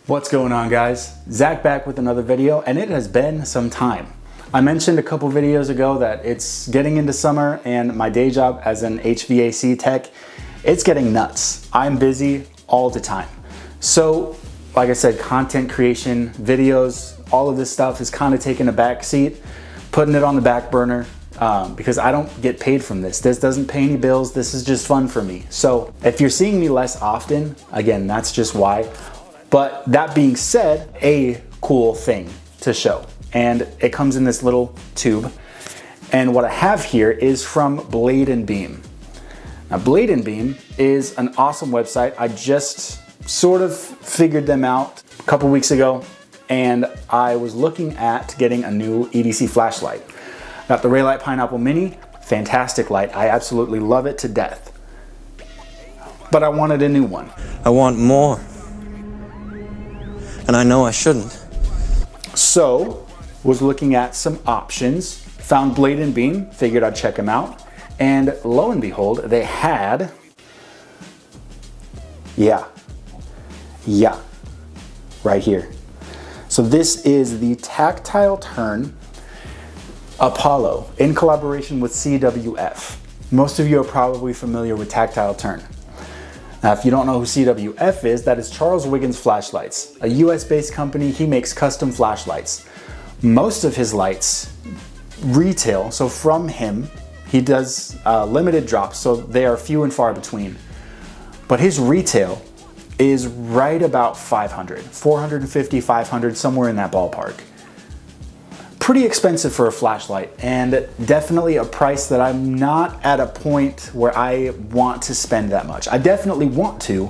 What's going on, guys? Zach back with another video, and it has been some time. I mentioned a couple videos ago that it's getting into summer and my day job as an HVAC tech, it's getting nuts. I'm busy all the time. So, like I said, content creation, videos, all of this stuff is kind of taking a back seat, putting it on the back burner because I don't get paid from this. This doesn't pay any bills. This is just fun for me. So if you're seeing me less often, again, that's just why. But that being said, a cool thing to show. And it comes in this little tube. And what I have here is from Blade & Beam. Now, Blade & Beam is an awesome website. I just sort of figured them out a couple weeks ago, and I was looking at getting a new EDC flashlight. Got the Raylight Pineapple Mini, fantastic light. I absolutely love it to death. But I wanted a new one. I want more. And I know I shouldn't. So, was looking at some options, found Blade & Beam, figured I'd check them out, and lo and behold, they had, yeah, right here. So this is the Tactile Turn Apollo in collaboration with CWF. Most of you are probably familiar with Tactile Turn. Now, if you don't know who CWF is, that is Charles Wiggins Flashlights, a US-based company. He makes custom flashlights. Most of his lights retail, so from him, he does limited drops, so they are few and far between. But his retail is right about 500, 450, 500, somewhere in that ballpark. Pretty expensive for a flashlight, and definitely a price that I'm not at a point where I want to spend that much. I definitely want to,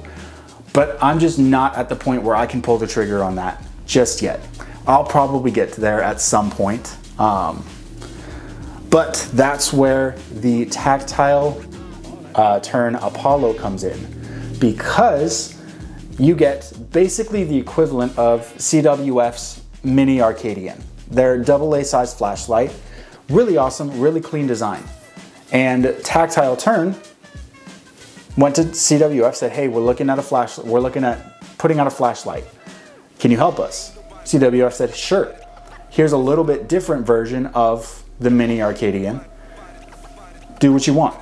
but I'm just not at the point where I can pull the trigger on that just yet. I'll probably get there at some point, but that's where the Tactile Turn Apollo comes in, because you get basically the equivalent of CWF's Mini Arcadian. Their AA size flashlight, really awesome, really clean design. And Tactile Turn went to CWF, said, hey, we're looking at putting out a flashlight. Can you help us? CWF said, sure. Here's a little bit different version of the Mini Arcadian. Do what you want.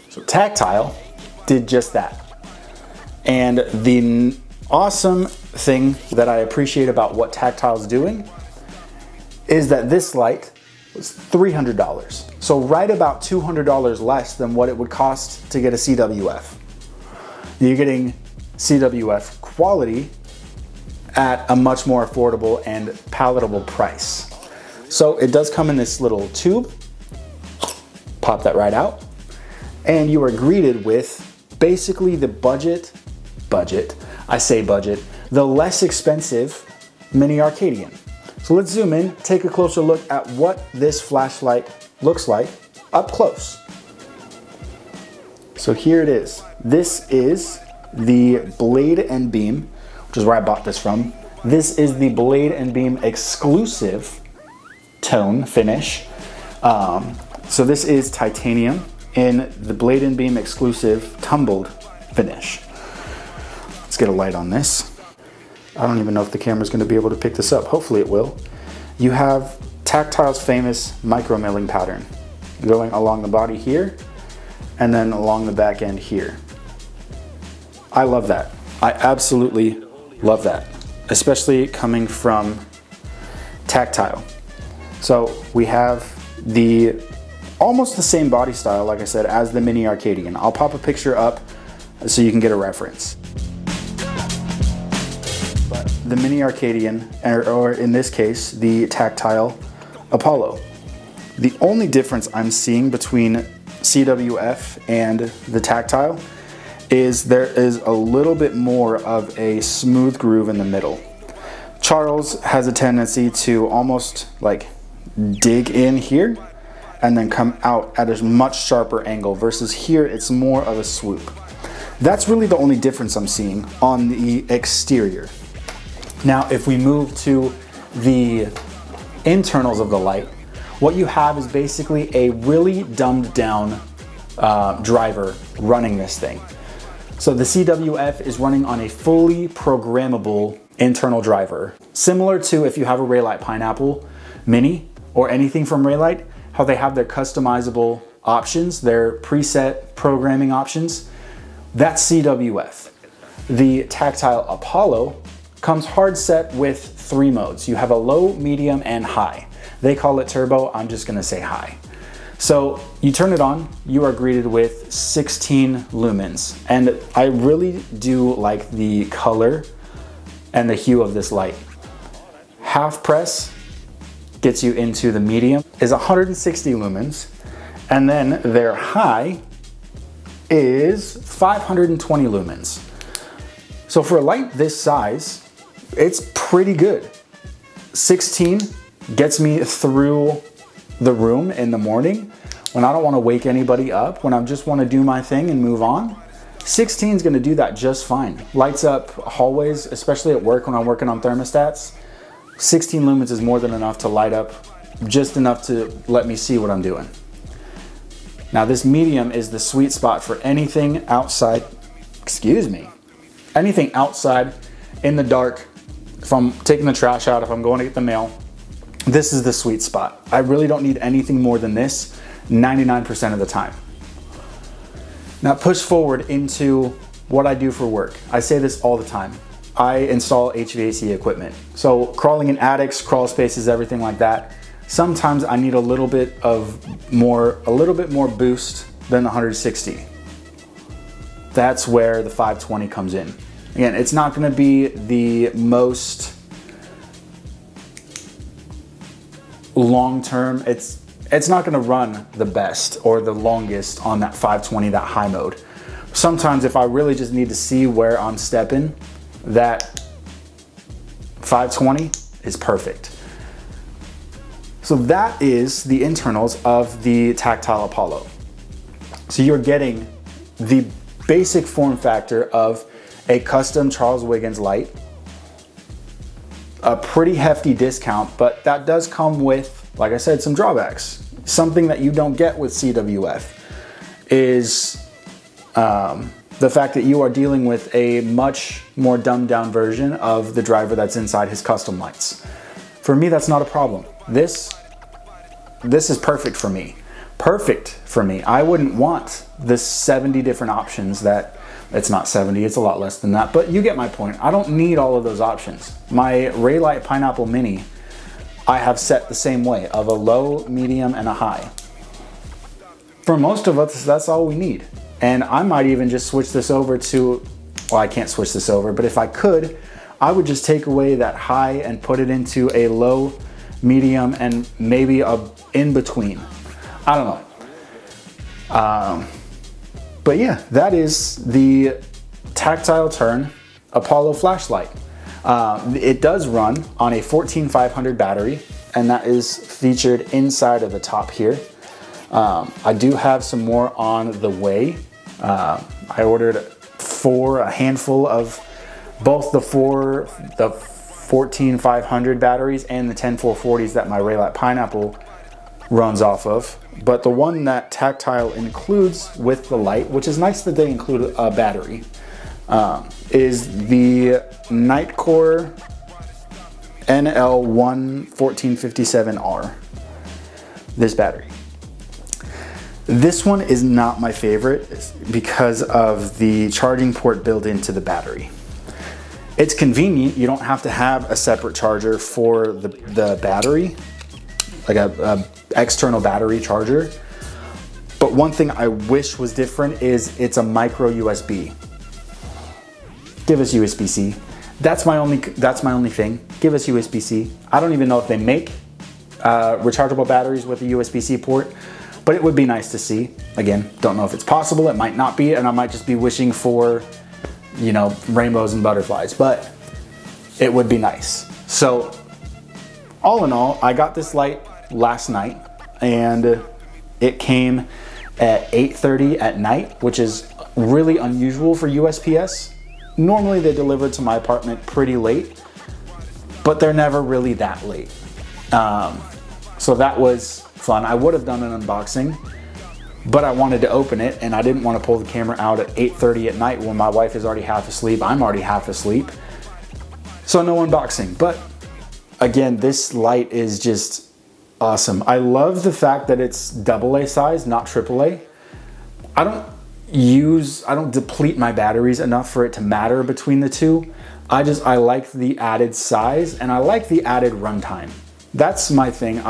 So Tactile did just that. And the awesome thing that I appreciate about what Tactile's doing is that this light was $300. So right about $200 less than what it would cost to get a CWF. You're getting CWF quality at a much more affordable and palatable price. So it does come in this little tube. Pop that right out. And you are greeted with basically the the less expensive Mini Arcadian. So let's zoom in, take a closer look at what this flashlight looks like up close. So here it is. This is the Blade & Beam, which is where I bought this from. This is the Blade & Beam exclusive tone finish. So this is titanium in the Blade & Beam exclusive tumbled finish. Let's get a light on this. I don't even know if the camera's going to be able to pick this up. Hopefully it will. You have Tactile's famous micro milling pattern going along the body here and then along the back end here. I love that. I absolutely love that, especially coming from Tactile. So we have almost the same body style, like I said, as the Mini Arcadian. I'll pop a picture up so you can get a reference. The Mini Arcadian, or in this case, the Tactile Apollo. The only difference I'm seeing between CWF and the Tactile is there is a little bit more of a smooth groove in the middle. Charles has a tendency to almost like dig in here and then come out at a much sharper angle, versus here it's more of a swoop. That's really the only difference I'm seeing on the exterior. Now, if we move to the internals of the light, what you have is basically a really dumbed down driver running this thing. So the CWF is running on a fully programmable internal driver. Similar to if you have a Raylight Pineapple Mini or anything from Raylight, how they have their customizable options, their preset programming options, that's CWF. The Tactile Apollo comes hard set with 3 modes. You have a low, medium, and high. They call it turbo, I'm just gonna say high. So you turn it on, you are greeted with 16 lumens. And I really do like the color and the hue of this light. Half press gets you into the medium, is 160 lumens. And then their high is 520 lumens. So for a light this size, it's pretty good. 16 gets me through the room in the morning when I don't want to wake anybody up, when I just want to do my thing and move on. 16 is going to do that just fine. Lights up hallways, especially at work when I'm working on thermostats. 16 lumens is more than enough to light up, just enough to let me see what I'm doing. Now this medium is the sweet spot for anything outside, anything outside in the dark. If I'm taking the trash out, if I'm going to get the mail, this is the sweet spot. I really don't need anything more than this 99% of the time. Now push forward into what I do for work. I say this all the time. I install HVAC equipment. So crawling in attics, crawl spaces, everything like that. Sometimes I need a little bit more boost than 160. That's where the 520 comes in. Again, it's not gonna be the most long-term, it's not gonna run the best or the longest on that 520, that high mode. Sometimes if I really just need to see where I'm stepping, that 520 is perfect. So that is the internals of the Tactile Apollo. So you're getting the basic form factor of a custom Charles Wiggins light, a pretty hefty discount, but that does come with, like I said, some drawbacks. Something that you don't get with CWF is the fact that you are dealing with a much more dumbed down version of the driver that's inside his custom lights. For me, that's not a problem. This is perfect for me. Perfect for me. I wouldn't want the 70 different options that, it's not 70, it's a lot less than that, but you get my point. I don't need all of those options. My Raylight Pineapple Mini, I have set the same way, of a low, medium, and a high. For most of us, that's all we need. And I might even just switch this over to, well, I can't switch this over, but if I could, I would just take away that high and put it into a low, medium, and maybe a in between. I don't know. But yeah, that is the Tactile Turn Apollo flashlight. It does run on a 14500 battery, and that is featured inside of the top here. I do have some more on the way. I ordered a handful of both the 14500 batteries and the 10440s that my Raylight Pineapple runs off of. But the one that Tactile includes with the light, which is nice that they include a battery, is the Nightcore NL1 1457R, this battery. This one is not my favorite because of the charging port built into the battery. It's convenient, you don't have to have a separate charger for the battery, like a external battery charger. But one thing I wish was different is it's a micro USB. Give us USB-C. That's my only thing. Give us USB-C. I don't even know if they make rechargeable batteries with a USB-C port, but it would be nice to see. Again, don't know if it's possible. It might not be, and I might just be wishing for, you know, rainbows and butterflies, but it would be nice. So all in all, I got this light last night, and it came at 8:30 at night, which is really unusual for USPS. Normally they deliver to my apartment pretty late, but they're never really that late. So that was fun. I would have done an unboxing, but I wanted to open it and I didn't want to pull the camera out at 8:30 at night when my wife is already half asleep. I'm already half asleep. So no unboxing. But again, this light is just awesome. I love the fact that it's AA size, not AAA. I don't deplete my batteries enough for it to matter between the two. I like the added size and I like the added runtime. That's my thing.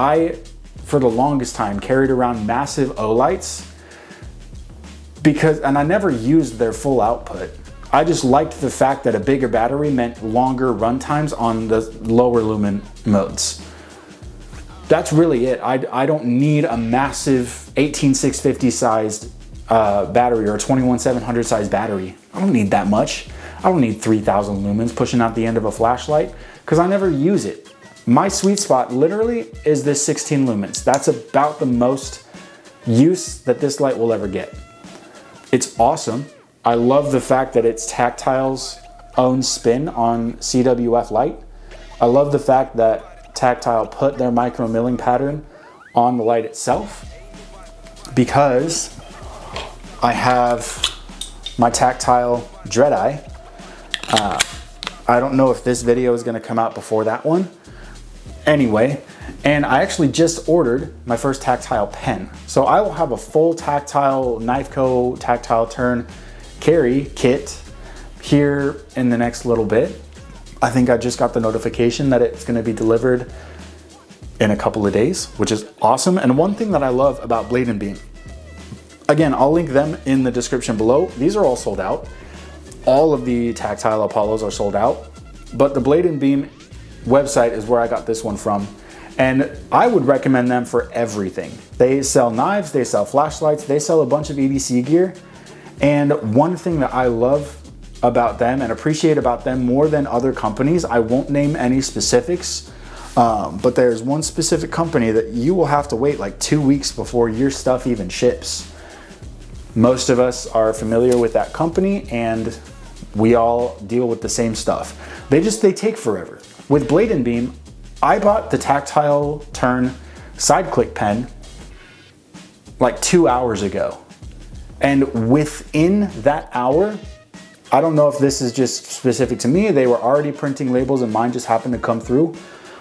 For the longest time, carried around massive O-lights and I never used their full output. I just liked the fact that a bigger battery meant longer run times on the lower lumen modes. That's really it. I don't need a massive 18650 sized battery or a 21700 sized battery. I don't need that much. I don't need 3000 lumens pushing out the end of a flashlight because I never use it. My sweet spot literally is this 16 lumens. That's about the most use that this light will ever get. It's awesome. I love the fact that it's Tactile's own spin on CWF light. I love the fact that Tactile put their micro milling pattern on the light itself because I have my Tactile Dread Eye. I don't know if this video is gonna come out before that one. Anyway, and I actually just ordered my first Tactile pen. So I will have a full Tactile Knifeco Tactile Turn carry kit here in the next little bit. I think I just got the notification that it's gonna be delivered in a couple of days, which is awesome. And one thing that I love about Blade & Beam, again, I'll link them in the description below. These are all sold out. All of the Tactile Apollos are sold out, but the Blade & Beam website is where I got this one from. And I would recommend them for everything. They sell knives, they sell flashlights, they sell a bunch of EDC gear. And one thing that I love about them and appreciate about them more than other companies, I won't name any specifics, but there's one specific company that you will have to wait like 2 weeks before your stuff even ships. Most of us are familiar with that company and we all deal with the same stuff. They take forever. With Blade & Beam, I bought the Tactile Turn side click pen like 2 hours ago. And within that hour, I don't know if this is just specific to me, they were already printing labels and mine just happened to come through.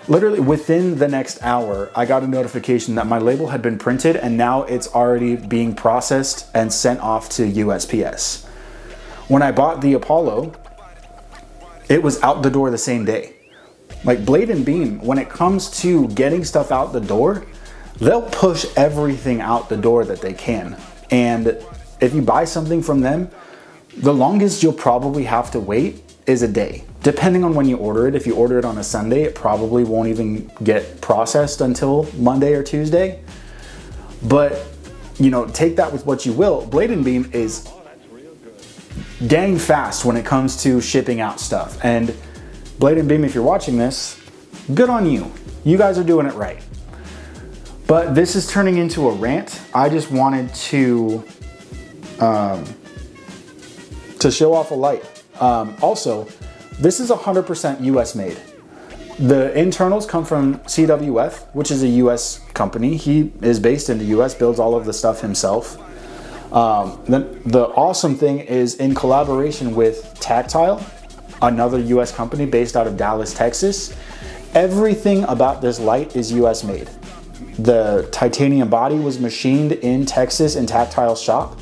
Literally within the next hour, I got a notification that my label had been printed and now it's already being processed and sent off to USPS. When I bought the Apollo, it was out the door the same day. Like Blade & Beam, when it comes to getting stuff out the door, they'll push everything out the door that they can. And if you buy something from them, the longest you'll probably have to wait is a day. Depending on when you order it, if you order it on a Sunday, it probably won't even get processed until Monday or Tuesday. But, you know, take that with what you will. Blade & Beam is dang fast when it comes to shipping out stuff. And Blade & Beam, if you're watching this, good on you. You guys are doing it right. But this is turning into a rant. I just wanted to show off a light. Also, this is 100% US made. The internals come from CWF, which is a US company. He is based in the US, builds all of the stuff himself. Then the awesome thing is in collaboration with Tactile, another US company based out of Dallas, Texas. Everything about this light is US made. The titanium body was machined in Texas in Tactile's shop.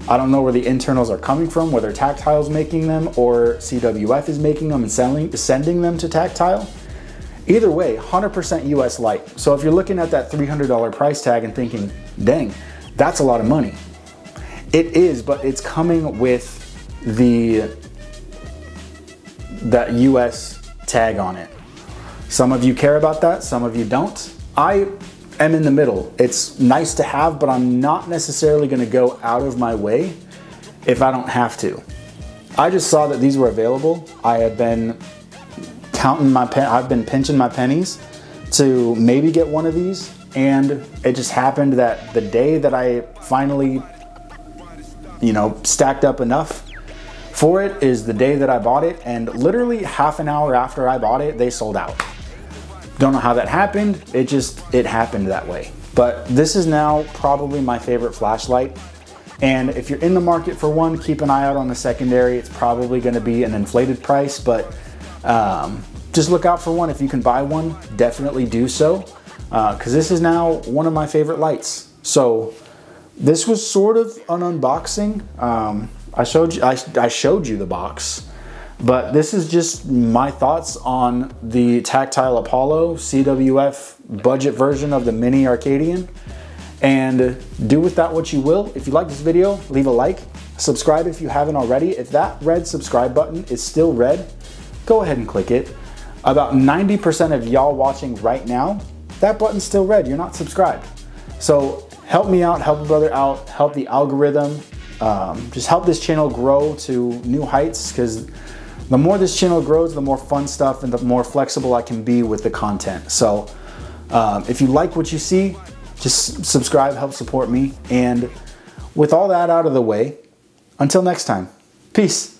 I don't know where the internals are coming from, whether Tactile's making them or CWF is making them and sending them to Tactile. Either way, 100% US light. So if you're looking at that $300 price tag and thinking, dang, that's a lot of money. It is, but it's coming with that US tag on it. Some of you care about that, some of you don't. I am in the middle. It's nice to have, but I'm not necessarily gonna go out of my way if I don't have to. I just saw that these were available. I had been I've been pinching my pennies to maybe get one of these, and it just happened that the day that I finally, you know, stacked up enough for it is the day that I bought it, and literally half an hour after I bought it, they sold out. Don't know how that happened. It happened that way. but this is now probably my favorite flashlight. And if you're in the market for one, keep an eye out on the secondary. It's probably gonna be an inflated price, but just look out for one. If you can buy one, definitely do so, because this is now one of my favorite lights. So this was sort of an unboxing. I showed you the box, but this is just my thoughts on the Tactile Apollo CWF budget version of the Mini Arcadian. And do with that what you will. If you like this video, leave a like, subscribe if you haven't already. If that red subscribe button is still red, go ahead and click it. About 90% of y'all watching right now, that button's still red, you're not subscribed. So help me out, help a brother out, help the algorithm, just help this channel grow to new heights, because the more this channel grows, the more fun stuff and the more flexible I can be with the content. So if you like what you see, just subscribe, help support me. And with all that out of the way, until next time, peace.